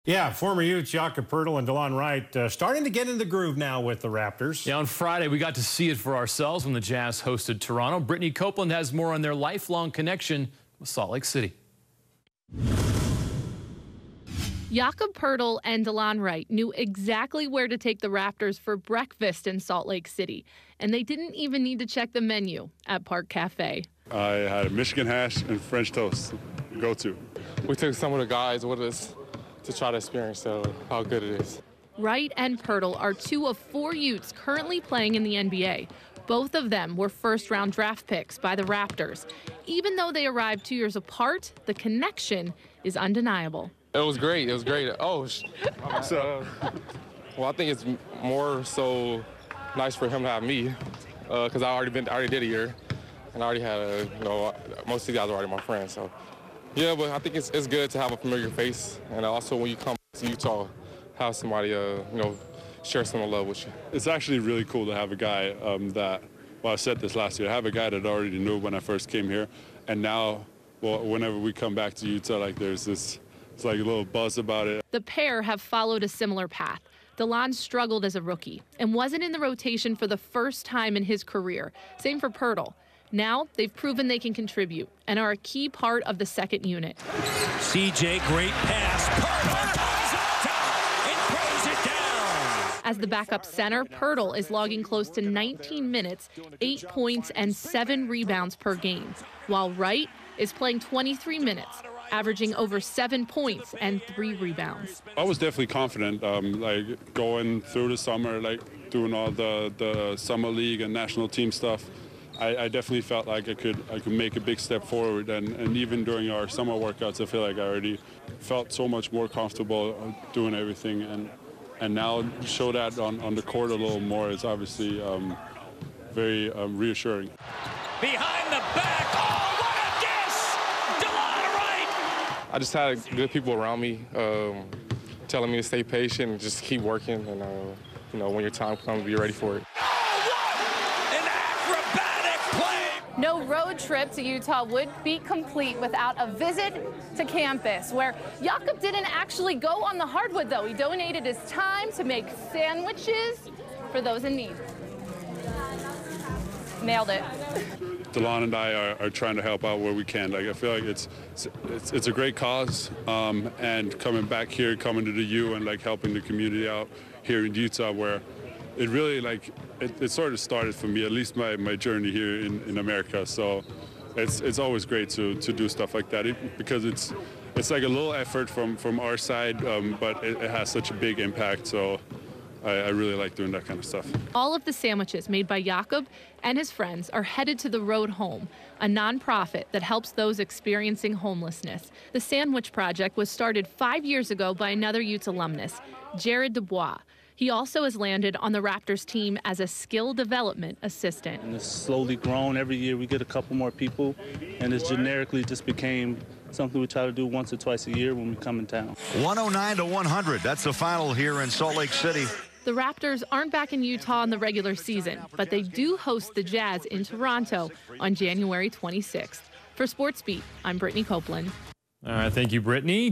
Yeah, former Utes Jakob Poeltl and Delon Wright starting to get in the groove now with the Raptors. Yeah, on Friday, we got to see it for ourselves when the Jazz hosted Toronto. Brittany Copeland has more on their lifelong connection with Salt Lake City. Jakob Poeltl and Delon Wright knew exactly where to take the Raptors for breakfast in Salt Lake City, and they didn't even need to check the menu at Park Cafe. I had a Michigan hash and French toast, go-to. We took some of the guys with us to try to experience how good it is. Wright and Poeltl are two of 4 Utes currently playing in the NBA. Both of them were first-round draft picks by the Raptors. Even though they arrived 2 years apart, the connection is undeniable. It was great. It was great. Oh, so well, I think it's more so nice for him to have me because I already did a year, and I already had most of these guys are already my friends. So yeah, but I think it's good to have a familiar face, and also when you come to Utah, have somebody share some love with you. It's actually really cool to have a guy I said this last year, I have a guy that I already knew when I first came here, and now, well, whenever we come back to Utah, like there's this. It's like a little buzz about it. The pair have followed a similar path. Delon struggled as a rookie and wasn't in the rotation for the first time in his career. Same for Poeltl. Now they've proven they can contribute and are a key part of the second unit. CJ, great pass. Poeltl comes up top and throws it down. As the backup center, Poeltl is logging close to 19 minutes, 8 points and 7 rebounds per game, while Wright is playing 23 minutes, averaging over 7 points and 3 rebounds. I was definitely confident, like going through the summer, like doing all the summer league and national team stuff. I definitely felt like I could make a big step forward, and even during our summer workouts, I feel like I already felt so much more comfortable doing everything, and now show that on the court a little more is obviously very reassuring. Behind the back. I just had good people around me telling me to stay patient and just keep working, and when your time comes, be ready for it. Oh, what an acrobatic play! No road trip to Utah would be complete without a visit to campus, where Jakob didn't actually go on the hardwood, though. He donated his time to make sandwiches for those in need. Nailed it. Delon and I are trying to help out where we can. Like I feel like it's a great cause, and coming back here, coming to the U, and like helping the community out here in Utah, where it really it sort of started for me, at least my journey here in America. So it's always great to do stuff like that because it's like a little effort from our side, but it has such a big impact. So I really like doing that kind of stuff. All of the sandwiches made by Jakob and his friends are headed to The Road Home, a nonprofit that helps those experiencing homelessness. The Sandwich Project was started 5 years ago by another Utes alumnus, Jared Dubois. He also has landed on the Raptors team as a skill development assistant. And it's slowly grown. Every year we get a couple more people, and it's generically just became something we try to do once or twice a year when we come in town. 109-100. That's the final here in Salt Lake City. The Raptors aren't back in Utah in the regular season, but they do host the Jazz in Toronto on January 26th. For Sports Beat, I'm Brittany Copeland. All right, thank you, Brittany.